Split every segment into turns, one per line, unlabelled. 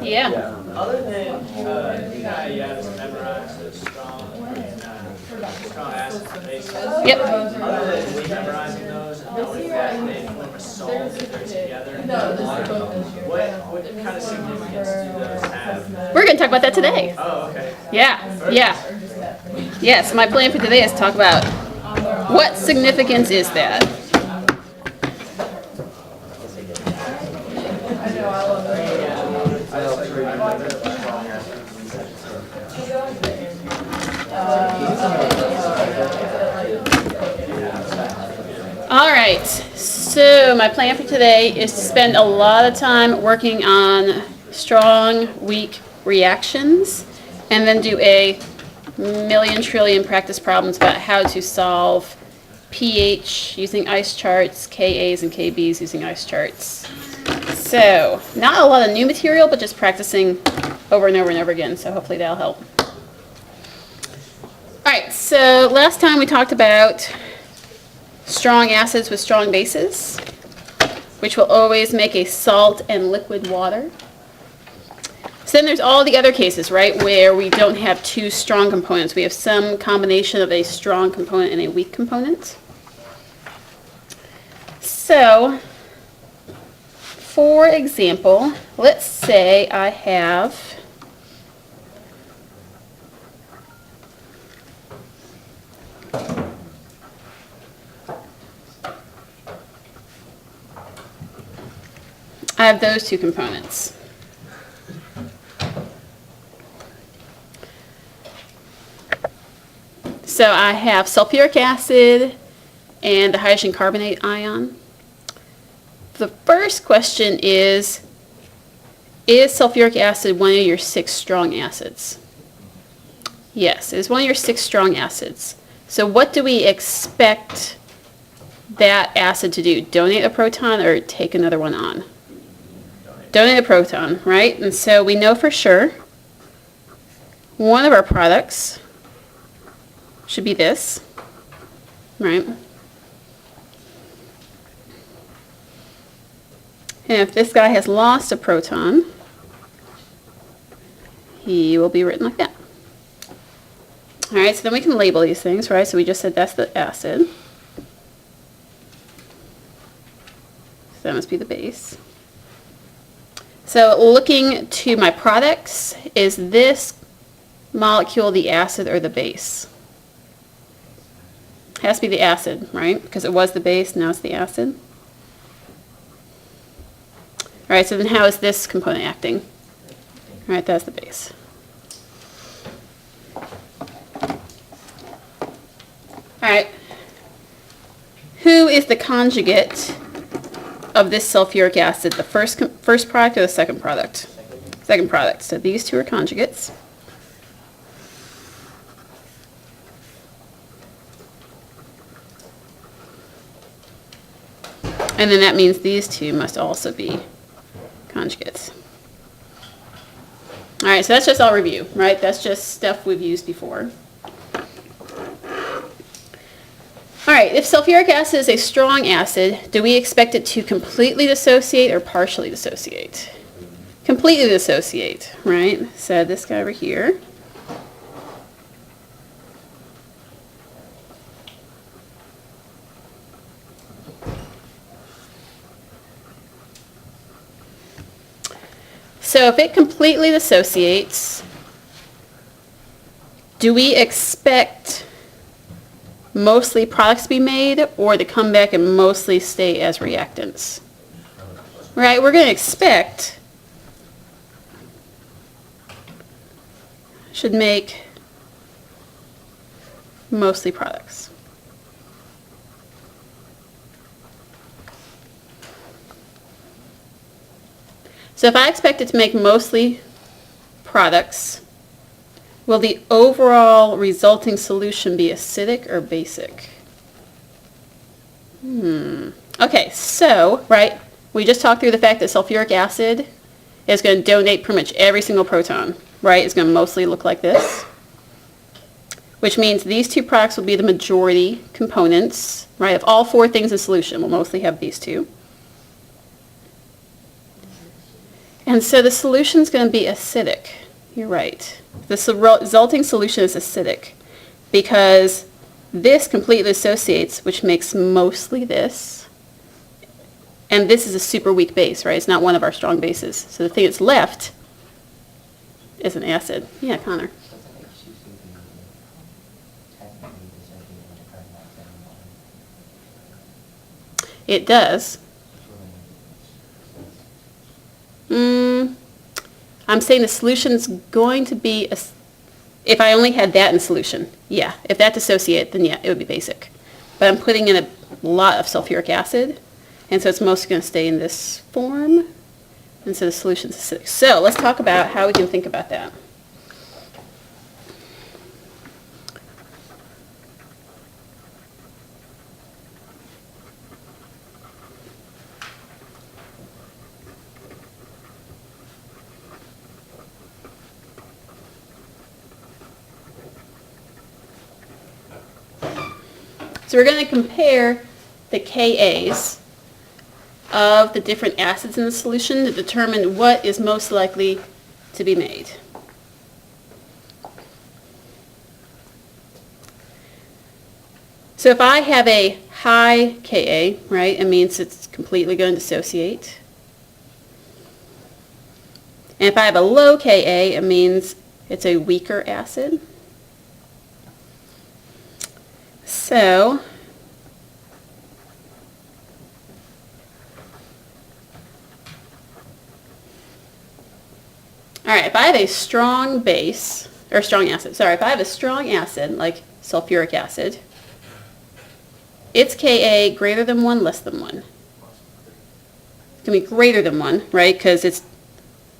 Yeah.
Other than you have to memorize the strong acid bases.
Yep.
Other than memorizing those and knowing that they form a salt if they're together, what kind of significance do those have?
We're going to talk about that today.
Oh, okay.
Yeah. Yeah. Yes, my plan for today is to talk about what significance is that. All right, so my plan for today is to spend a lot of time working on strong, weak reactions, and then do a million trillion practice problems about how to solve pH using ice charts, Kas and Kbs using ice charts. So, not a lot of new material, but just practicing over and over and over again, so hopefully that'll help. Alright, so last time we talked about strong acids with strong bases, which will always make a salt and liquid water. So then there's all the other cases, right, where we don't have two strong components. We have some combination of a strong component and a weak component. So, for example, let's say I have those two components. So I have sulfuric acid and the hydrogen carbonate ion. The first question is sulfuric acid one of your 6 strong acids? Yes, it is one of your 6 strong acids. So what do we expect that acid to do? Donate a proton or take another one on? Donate a proton, right? And so we know for sure one of our products should be this, right? And if this guy has lost a proton, he will be written like that. All right, so then we can label these things, right? So we just said that's the acid. So that must be the base. So looking to my products, is this molecule the acid or the base? It has to be the acid, right? Because it was the base, now it's the acid. All right, so then how is this component acting? All right, that's the base. All right, who is the conjugate of this sulfuric acid, the first product or the second product? Second product. So these two are conjugates. And then that means these two must also be conjugates. All right, so that's just all review, right? That's just stuff we've used before. All right, if sulfuric acid is a strong acid, do we expect it to completely dissociate or partially dissociate? Completely dissociate, right? So this guy over here. So if it completely dissociates, do we expect mostly products to be made or to come back and mostly stay as reactants? Right, we're going to expect should make mostly products. So if I expect it to make mostly products, will the overall resulting solution be acidic or basic? Okay, so, right, we just talked through the fact that sulfuric acid is going to donate pretty much every single proton, right? It's going to mostly look like this, which means these two products will be the majority components, right? Of all 4 things in solution, we'll mostly have these two. And so the solution's going to be acidic. You're right. The resulting solution is acidic because this completely associates, which makes mostly this. And this is a super weak base, right? It's not one of our strong bases. So the thing that's left is an acid. Yeah, Connor. It does. I'm saying the solution's going to be, if I only had that in solution, yeah. If that dissociate, then yeah, it would be basic. But I'm putting in a lot of sulfuric acid, and so it's mostly going to stay in this form, and so the solution's acidic. So let's talk about how we can think about that. So we're going to compare the Kas of the different acids in the solution to determine what is most likely to be made. So if I have a high Ka, right, it means it's completely going to dissociate. And if I have a low Ka, it means it's a weaker acid. So, all right, if I have a strong base, or strong acid, sorry, if I have a strong acid, like sulfuric acid, its Ka greater than 1, less than 1. It's going to be greater than 1, right, because it's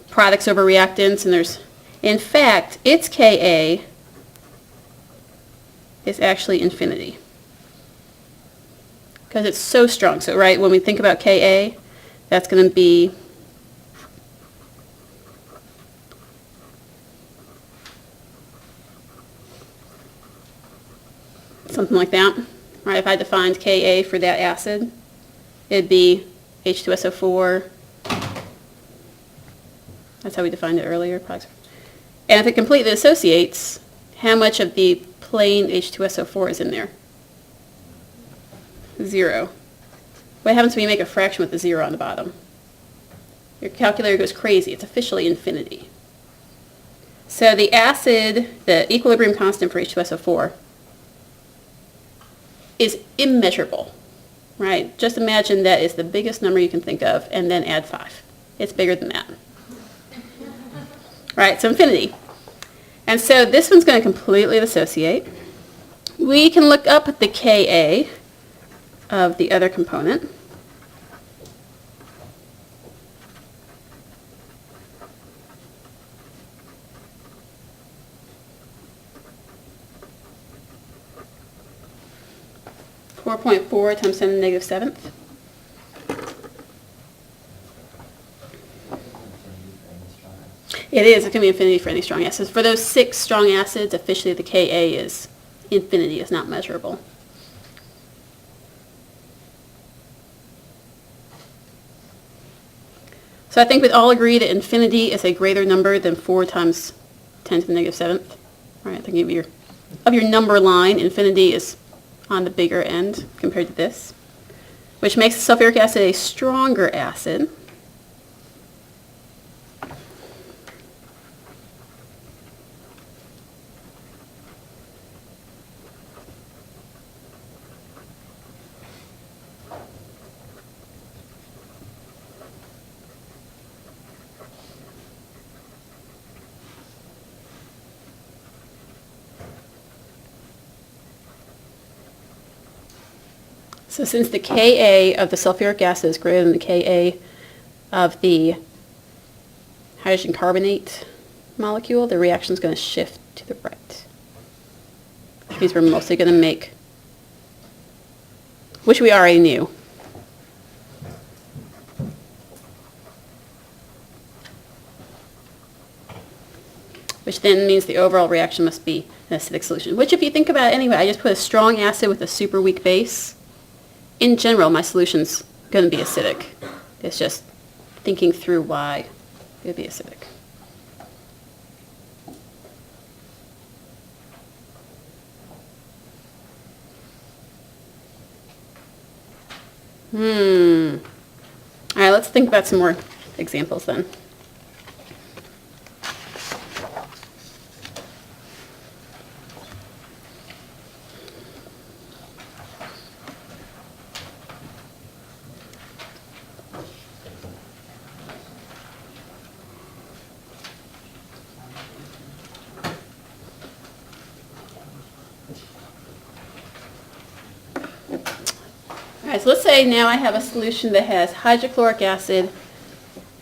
products over reactants, and there's, in fact, its Ka is actually infinity. Because it's so strong. So, right, when we think about Ka, that's going to be something like that. Right, if I defined Ka for that acid, it'd be H2SO4. That's how we defined it earlier. And if it completely associates, how much of the plain H2SO4 is in there? 0. What happens when you make a fraction with a 0 on the bottom? Your calculator goes crazy. It's officially infinity. So the acid, the equilibrium constant for H2SO4 is immeasurable, right? Just imagine that is the biggest number you can think of and then add 5. It's bigger than that. Right, so infinity. And so this one's going to completely dissociate. We can look up the Ka of the other component. .4 times 10 to the negative 7th. It is. It's going to be infinity for any strong acids. For those 6 strong acids, officially the Ka is infinity. It's not measurable. So I think we'd all agree that infinity is a greater number than 4 times 10 to the negative 7th. All right, thinking of your number line, infinity is on the bigger end compared to this, which makes sulfuric acid a stronger acid. So since the Ka of the sulfuric acid is greater than the Ka of the hydrogen carbonate molecule, the reaction is going to shift to the right. Which means we're mostly going to make, which we already knew. Which then means the overall reaction must be an acidic solution. Which if you think about it anyway, I just put a strong acid with a super weak base. In general, my solution's going to be acidic. It's just thinking through why it would be acidic. All right, let's think about some more examples then. All right, so let's say now I have a solution that has hydrochloric acid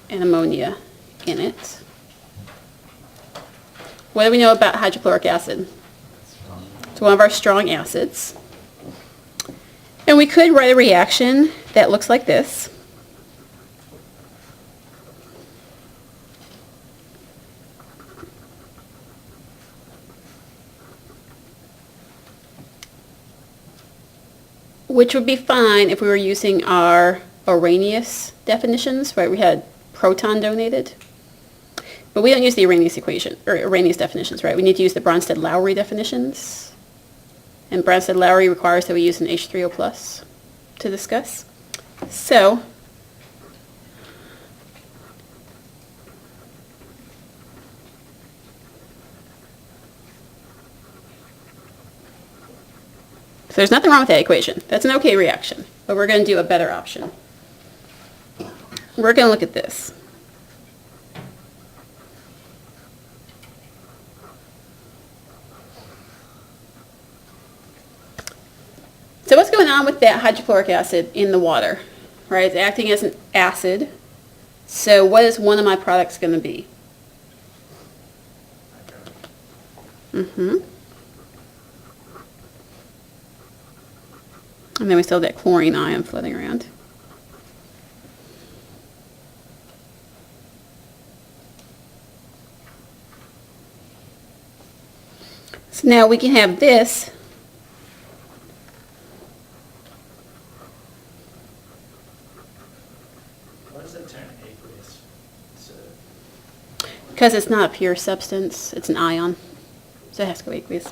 and ammonia in it. What do we know about hydrochloric acid? It's one of our strong acids. And we could write a reaction that looks like this. Which would be fine if we were using our Arrhenius definitions, right? We had proton donated. But we don't use the Arrhenius equation, or Arrhenius definitions, right? We need to use the Bronsted-Lowry definitions. And Bronsted-Lowry requires that we use an H3O plus to discuss. So, there's nothing wrong with that equation. That's an okay reaction, but we're going to do a better option. We're going to look at this. So what's going on with that hydrochloric acid in the water, right? It's acting as an acid. So what is one of my products going to be? And then we still have that chlorine ion floating around. So now we can have this
Why does that turn aqueous?
because it's not a pure substance, it's an ion. So it has to go aqueous.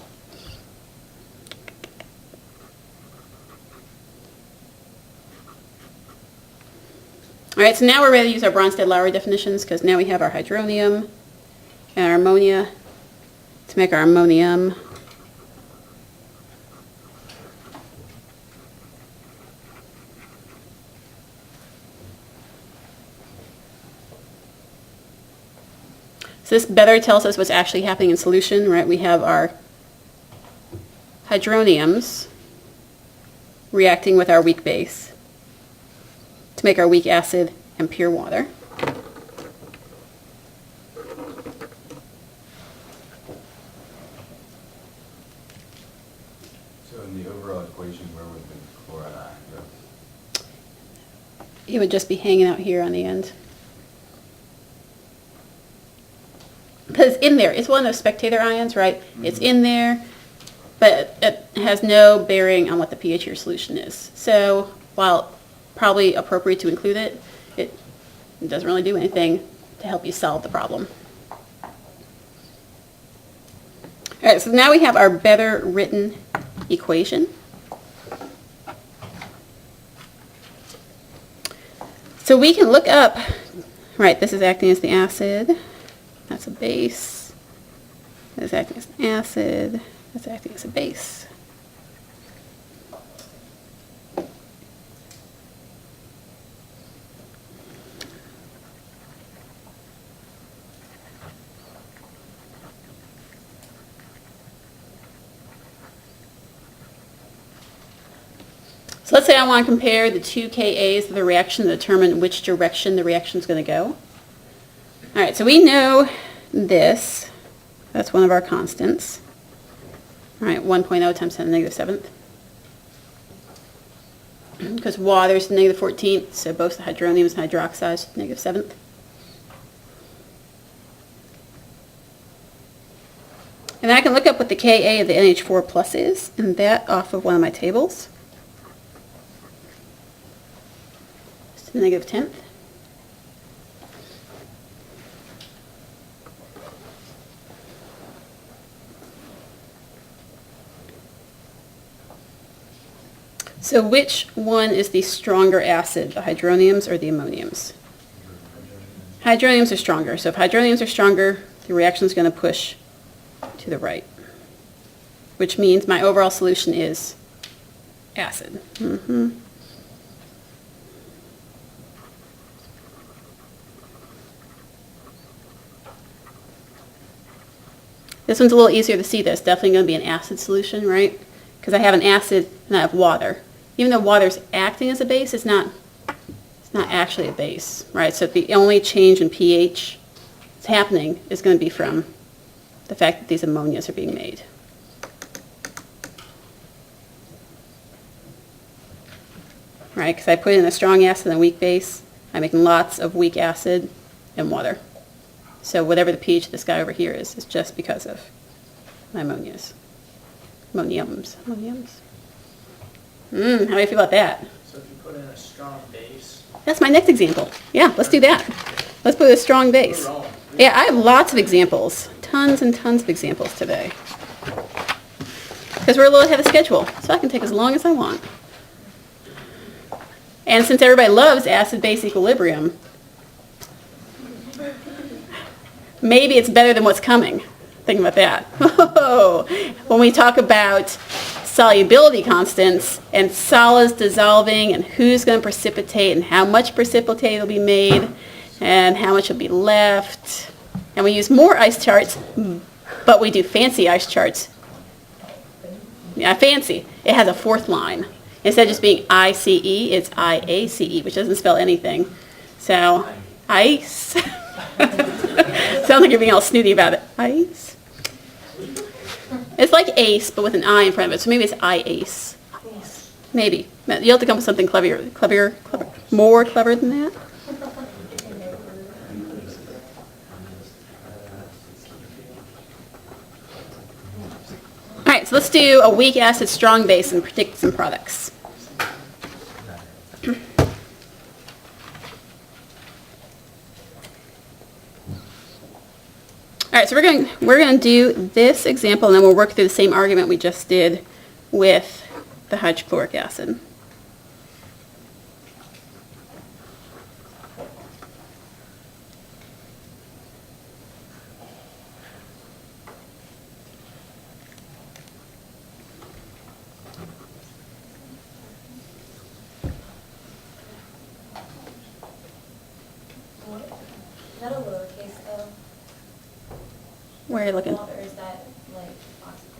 All right, so now we're ready to use our Bronsted-Lowry definitions because now we have our hydronium and our ammonia to make our ammonium. So this better tells us what's actually happening in solution, right? We have our hydroniums reacting with our weak base to make our weak acid and pure water.
So in the overall equation, where would the chloride ion go?
It would just be hanging out here on the end. Because in there, it's one of those spectator ions, right? It's in there, but it has no bearing on what the pH of your solution is. So while probably appropriate to include it, it doesn't really do anything to help you solve the problem. All right, so now we have our better written equation. So we can look up, right, this is acting as the acid, that's a base, that's acting as an acid, that's acting as a base. So let's say I want to compare the two Kas of the reaction to determine which direction the reaction is going to go. All right, so we know this. That's one of our constants. All right, 1.0 times 10 to the -7th. Because water is the -14th, so both the hydroniums and hydroxides to the -7th. And I can look up what the Ka of the NH4 plus is, and that off of one of my tables. It's the -10th. So which one is the stronger acid, the hydroniums or the ammoniums? Hydroniums are stronger. So if hydroniums are stronger, the reaction is going to push to the right, which means my overall solution is acid. This one's a little easier to see. That's definitely going to be an acid solution, right? Because I have an acid and I have water. Even though water's acting as a base, it's not actually a base, right? So the only change in pH that's happening is going to be from the fact that these ammonias are being made. Right, because I put in a strong acid and a weak base, I'm making lots of weak acid and water. So whatever the pH of this guy over here is just because of my ammoniums. How do you feel about that?
So if you put in a strong base.
That's my next example. Yeah, let's do that. Let's put a strong base. Yeah, I have lots of examples. Tons and tons of examples today. Because we're a little ahead of schedule, so I can take as long as I want. And since everybody loves acid-base equilibrium, maybe it's better than what's coming. Think about that. When we talk about solubility constants and solids dissolving and who's going to precipitate and how much precipitate will be made and how much will be left. And we use more ice charts, but we do fancy ice charts. Yeah, fancy. It has a fourth line. Instead of just being ICE, it's IACE, which doesn't spell anything. So, ice. Sounds like you're being all snooty about it. Ice. It's like ace, but with an I in front of it. So maybe it's IACE. Maybe. You'll have to come up with something clever, more clever than that. All right, so let's do a weak acid, strong base, and predict some products. All right, so we're going to do this example, and then we'll work through the same argument we just did with the hydrochloric acid.
Is that a lowercase O?
Where are you looking?
Or is that like oxygen?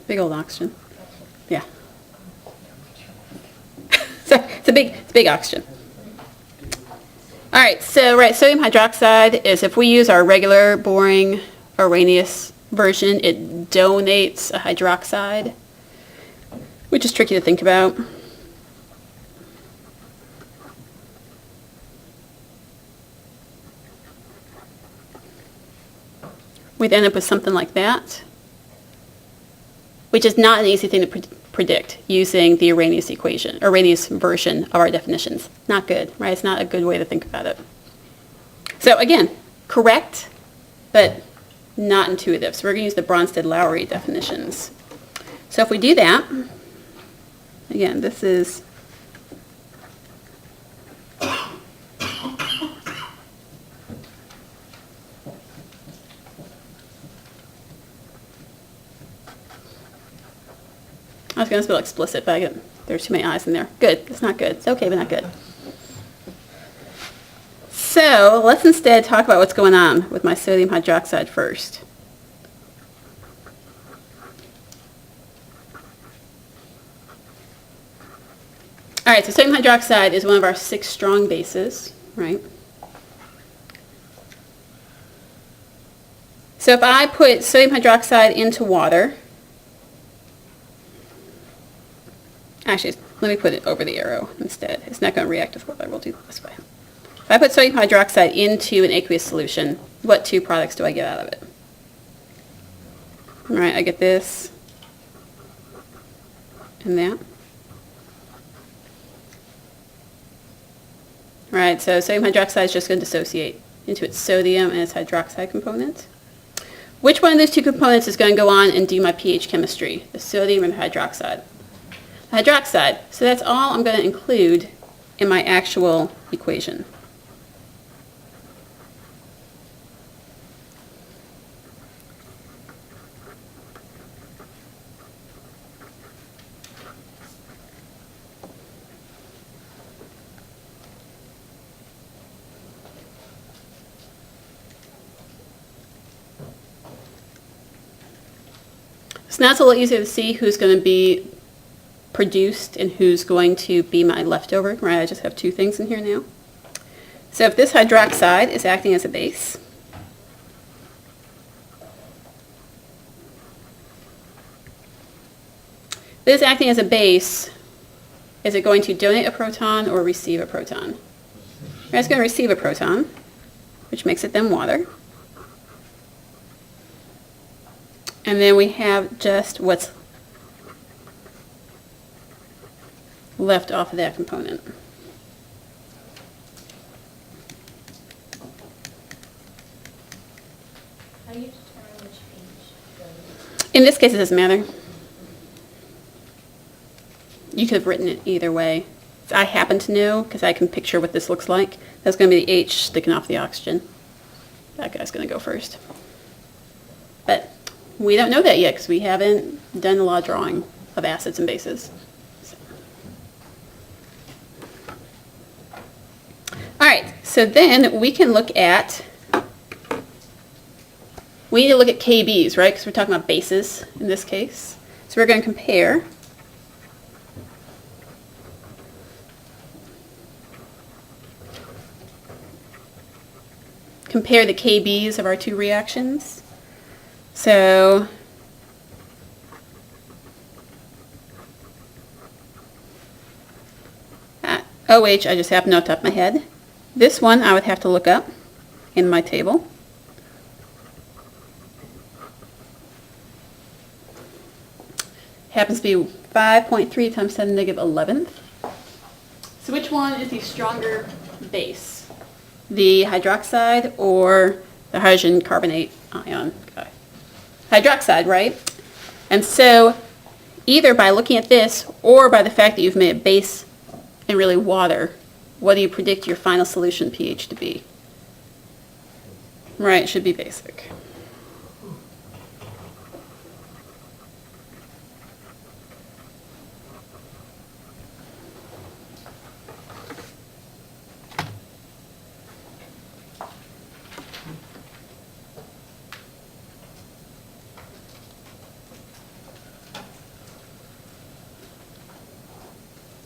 Big old oxygen. Yeah. So it's a big oxygen. All right, so sodium hydroxide is, if we use our regular boring Arrhenius version, it donates a hydroxide, which is tricky to think about. We'd end up with something like that, which is not an easy thing to predict using the Arrhenius equation, Arrhenius version of our definitions. Not good, right? It's not a good way to think about it. So again, correct, but not intuitive. So we're going to use the Bronsted-Lowry definitions. So if we do that, again, this is I was going to spell explicit, but there's too many I's in there. Good. It's not good. It's okay, but not good. So let's instead talk about what's going on with my sodium hydroxide first. All right, so sodium hydroxide is one of our 6 strong bases, right? So if I put sodium hydroxide into water, actually, let me put it over the arrow instead. It's not going to react with water. We'll do it this way. If I put sodium hydroxide into an aqueous solution, what 2 products do I get out of it? All right, I get this and that. All right, so sodium hydroxide is just going to dissociate into its sodium and its hydroxide component. Which one of those 2 components is going to go on and do my pH chemistry, the sodium or the hydroxide? hydroxide. So that's all I'm going to include in my actual equation. So now it's a little easier to see who's going to be produced and who's going to be my leftover, right? I just have two things in here now. So if this hydroxide is acting as a base, if it is acting as a base, is it going to donate a proton or receive a proton? Right, it's going to receive a proton, which makes it then water. And then we have just what's left off of that component.
How do you determine which page goes?
In this case, it doesn't matter. You could have written it either way. I happen to know, because I can picture what this looks like. That's going to be the H sticking off the oxygen. That guy's going to go first. But we don't know that yet, because we haven't done a lot of drawing of acids and bases. So. All right, so then we can look at, we need to look at KBs, right? Because we're talking about bases in this case. So we're going to compare the KBs of our two reactions. So OH, I just happen to know off the top of my head. This one I would have to look up in my table. Happens to be 5.3 times 10 to the -11th. So which one is the stronger base? The hydroxide or the hydrogen carbonate ion? Okay. Hydroxide, right? And so either by looking at this or by the fact that you've made a base and really water, what do you predict your final solution pH to be? Right, it should be basic.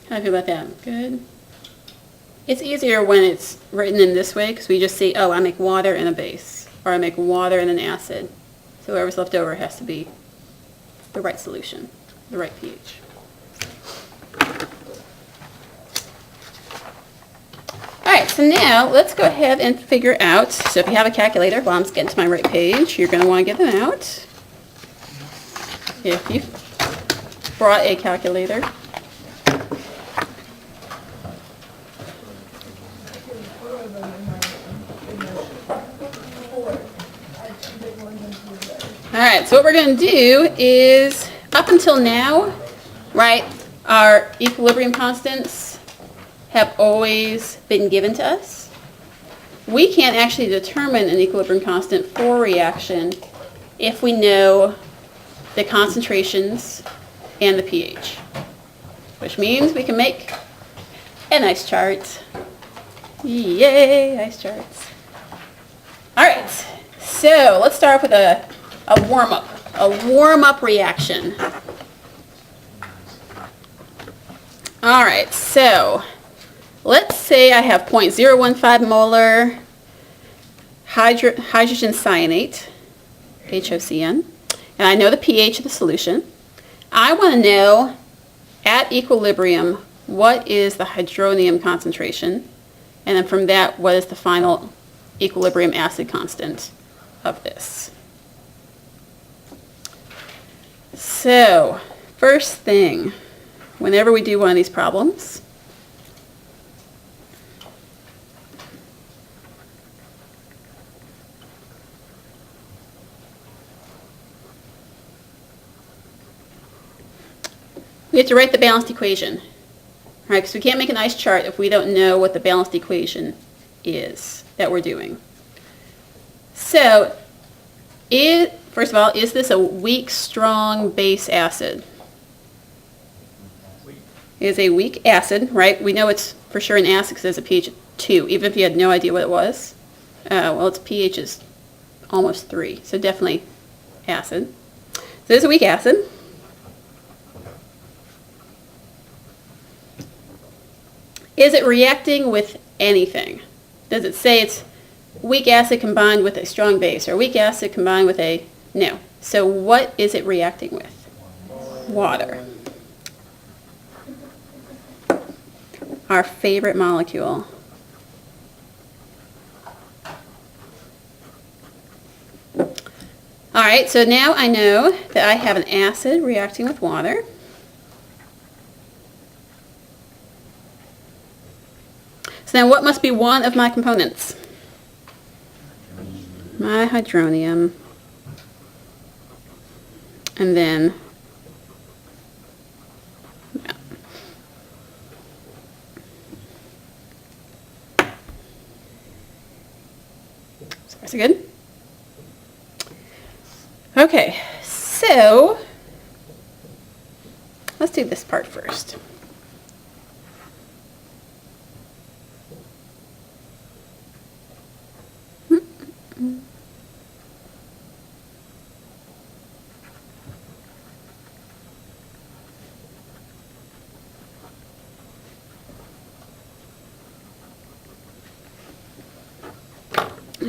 How do you feel about that? Good. It's easier when it's written in this way because we just see, oh, I make water and a base, or I make water and an acid. So whatever's left over has to be the right solution, the right pH. All right, so now let's go ahead and figure out, so if you have a calculator, while I'm getting to my right page, you're going to want to get them out. If you brought a calculator. All right, so what we're going to do is, up until now, right, our equilibrium constants have always been given to us. We can't actually determine an equilibrium constant for a reaction if we know the concentrations and the pH, which means we can make a nice chart. Yay, nice charts. All right, so let's start off with a warm-up reaction. All right, so let's say I have 0.015 molar hydrogen cyanate, HOCN, and I know the pH of the solution. I want to know at equilibrium what is the hydronium concentration, and then from that, what is the final equilibrium acid constant of this. So, first thing, whenever we do one of these problems, we we have to write the balanced equation. All right, because we can't make an ice chart if we don't know what the balanced equation is that we're doing. So, first of all, is this a weak, strong base acid? It is a weak acid, right? We know it's for sure an acid because it's a pH of 2, even if you had no idea what it was. Well, its pH is almost 3, so definitely acid. So it's a weak acid. Is it reacting with anything? Does it say it's weak acid combined with a strong base or weak acid combined with a... No. So what is it reacting with? Water. Our favorite molecule. All right, so now I know that I have an acid reacting with water. So now what must be one of my components? My hydronium. And then, yeah. So that's good. Okay, so let's do this part first.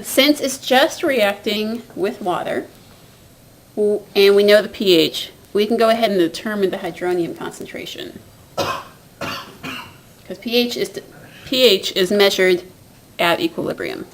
Since it's just reacting with water, and we know the pH, we can go ahead and determine the hydronium concentration. Because pH is measured at equilibrium.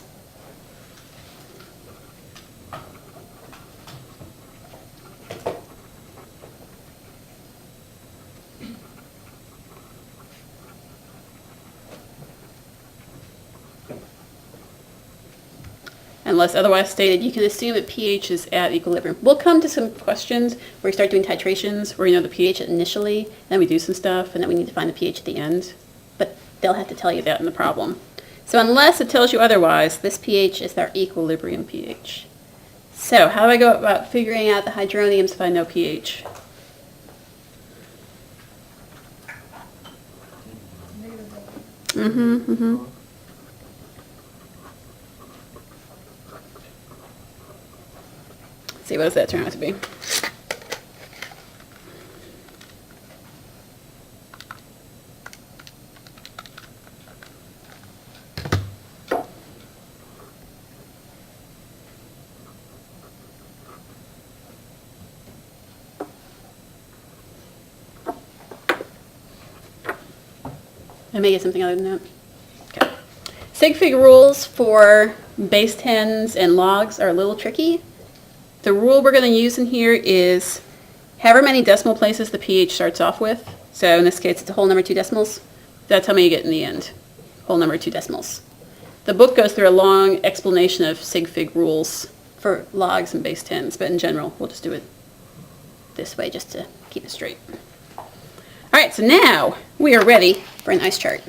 Unless otherwise stated, you can assume that pH is at equilibrium. We'll come to some questions where we start doing titrations, where we know the pH initially, then we do some stuff, and then we need to find the pH at the end. But they'll have to tell you that in the problem. So unless it tells you otherwise, this pH is our equilibrium pH. So how do I go about figuring out the hydroniums if I know pH? Let's see, what does that turn out to be? I may get something other than that. Okay. Sig fig rules for base 10s and logs are a little tricky. The rule we're going to use in here is however many decimal places the pH starts off with. So in this case, it's a whole number 2 decimals. That's how many you get in the end. Whole number 2 decimals. The book goes through a long explanation of sig fig rules for logs and base 10s, but in general, we'll just do it this way just to keep it straight. All right, so now we are ready for an ice chart.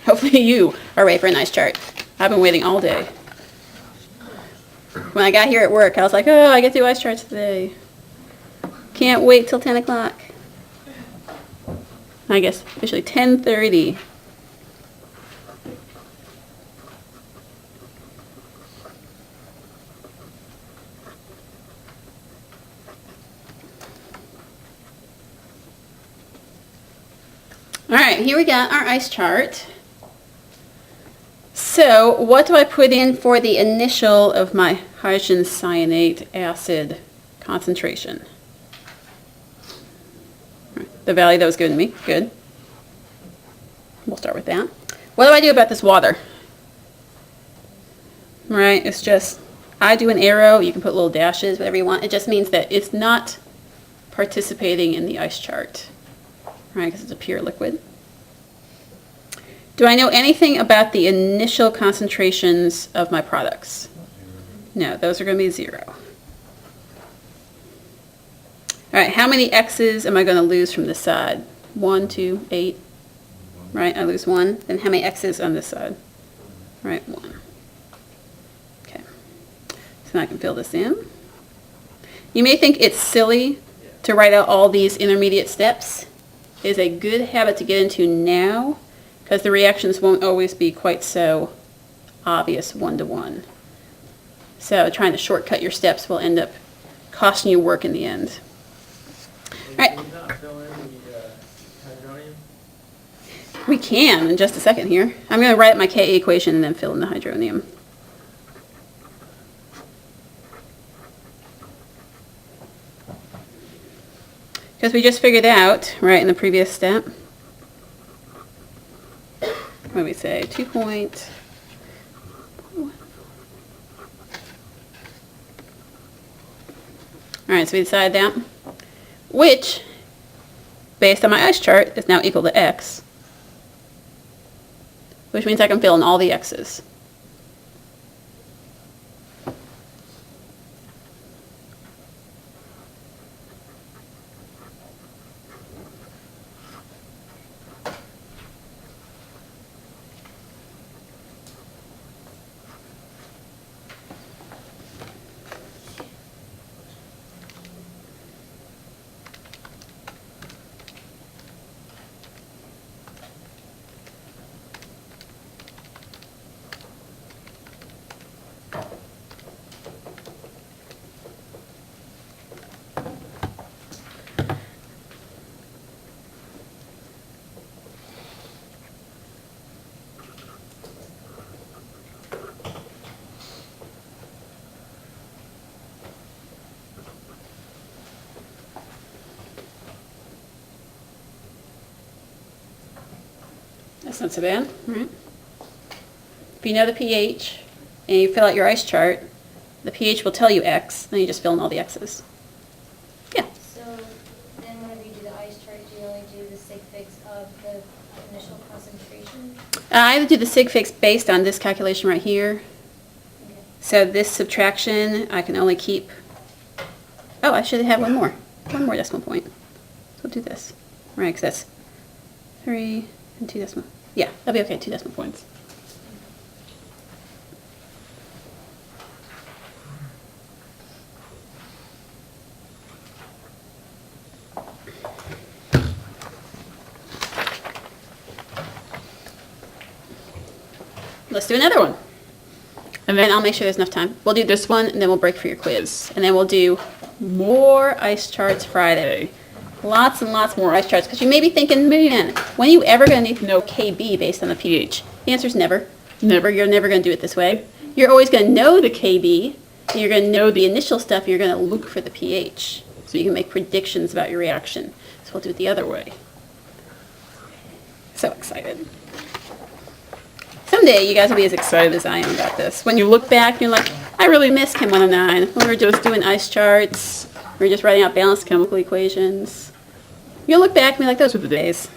Hopefully you are ready for an ice chart. I've been waiting all day. When I got here at work, I was like, oh, I get to do ice charts today. Can't wait till 10 o'clock. I guess officially 10:30. All right, here we got our ice chart. So what do I put in for the initial of my hydrogen cyanate acid concentration? The value that was given to me. Good. We'll start with that. What do I do about this water? Right, it's just, I do an arrow, you can put little dashes, whatever you want. It just means that it's not participating in the ice chart, right, because it's a pure liquid. Do I know anything about the initial concentrations of my products? No, those are going to be 0. All right, how many X's am I going to lose from this side? 1, 2, 8. Right, I lose 1. Then how many X's on this side? Right, 1. Okay. So now I can fill this in. You may think it's silly to write out all these intermediate steps. It is a good habit to get into now because the reactions won't always be quite so obvious one-to-one. So trying to shortcut your steps will end up costing you work in the end. Right.
Can we not fill in the hydronium?
We can in just a second here. I'm going to write my Ka equation and then fill in the hydronium. Because we just figured out, right, in the previous step, what do we say, 2 point... All right, so we decided that, which, based on my ice chart, is now equal to X, which means I can fill in all the X's. That's not so bad, right? If you know the pH and you fill out your ice chart, the pH will tell you X, then you just fill in all the X's. Yeah.
So then whenever you do the ice chart, do you only do the sig fix of the initial concentration?
I either do the sig fix based on this calculation right here.
Okay.
So this subtraction, I can only keep, oh, I should have one more decimal point. So we'll do this, right, because that's 3 and 2 decimal. Yeah, that'll be okay, 2 decimal points. Let's do another one. And then I'll make sure there's enough time. We'll do this one, and then we'll break for your quiz. And then we'll do more ice charts Friday. Lots and lots more ice charts. Because you may be thinking, man, when are you ever going to need to know KB based on the pH? The answer is never. Never. You're never going to do it this way. You're always going to know the KB, and you're going to know the initial stuff. You're going to look for the pH. So you can make predictions about your reaction. So we'll do it the other way. So excited. Someday you guys will be as excited as I am about this. When you look back, you're like, I really miss Chem 109. When we were just doing ice charts, we were just writing out balanced chemical equations. You'll look back and be like, those were the days.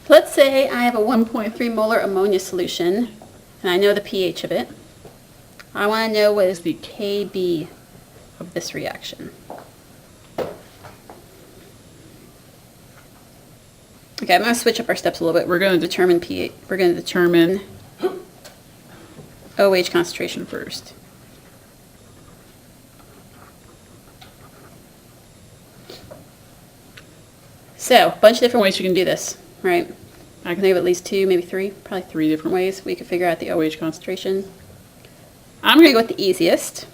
Let's say I have a 1.3 molar ammonia solution, and I know the pH of it. I want to know what is the KB of this reaction. Okay, I'm going to switch up our steps a little bit. We're going to determine pH. We're going to determine OH concentration first. So, a bunch of different ways you can do this, right? I can think of at least 2, maybe 3, probably 3 different ways we could figure out the OH concentration. I'm going to go with the easiest.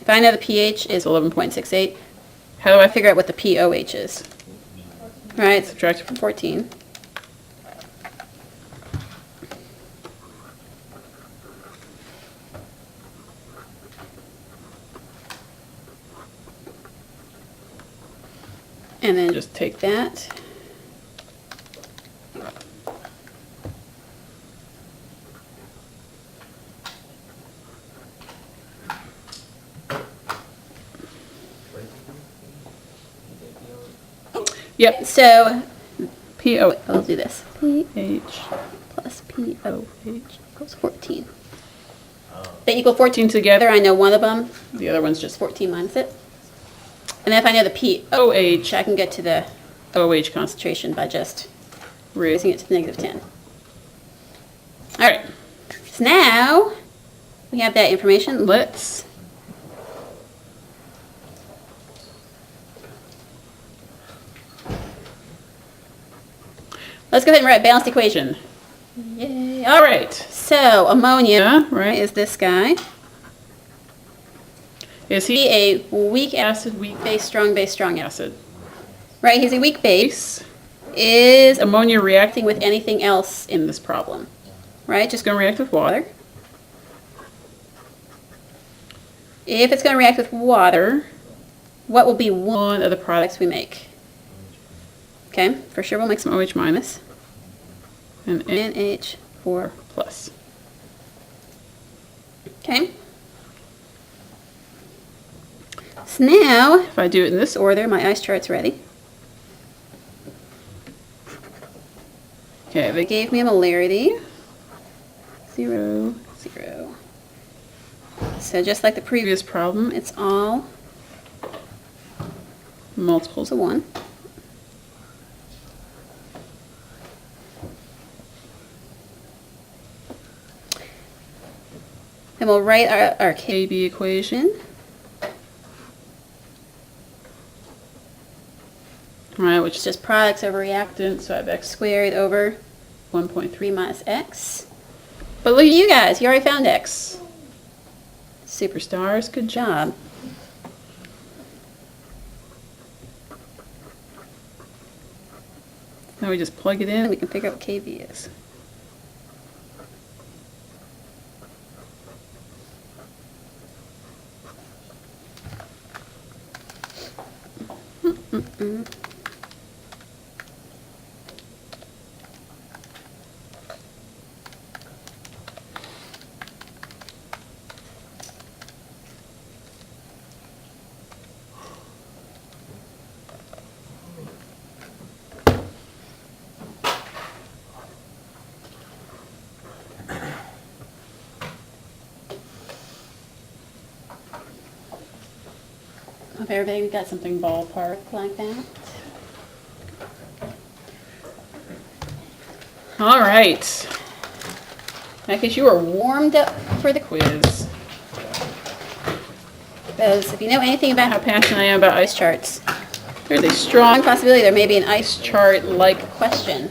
If I know the pH is 11.68, how do I figure out what the pOH is? Right, subtract it from 14. And then
Just take
that.
Yep.
So
PO.
I'll do this. P
H.
plus POH equals 14. They equal 14
14 together.
together. I know one of them
The other one's
is
just
14 minus it. And then if I know the POH,
OH.
I can get to the
OH concentration.
concentration by just
Raising
raising it to negative 10.
All right.
So now we have that information.
Let's.
Let's go ahead and write a balanced equation. Yay. All right.
Right.
So ammonia
Yeah, right.
is this guy.
Is
Be
he
a weak
acid, weak
base, strong acid.
acid?
Right, he's a weak base.
Base.
Is
Ammonia reacting
reacting with anything else
in this problem.
right?
It's
Just
going to react with water.
water. If it's going to react with water, what will be one
One of the products.
products we make? Okay, for sure we'll make some
Some OH minus and N
NH4.
plus.
Okay. So now,
If I do it in this
this order, my ice chart's ready.
Okay,
They
they
gave me a molarity.
0,
0. So just like the previous,
previous problem,
it's all
multiples
to
of
1. Then we'll write our K
AB equation. Right, which
It's
is
just products over reactants,
so I have X
squared over
1.3.
3 minus x.
But look at
You guys, you already found x. Super
superstars, good job.
job.
Now we just plug it
And
in.
we can figure out what KV is. Hope everybody got something ballpark like that.
All right.
I guess you were warmed up for the quiz.
Quiz.
Because if you know anything about
How
how
passionate I am about
ice
ice.
charts,
There's a
strong
strong
possibility there may be an ice
chart like
question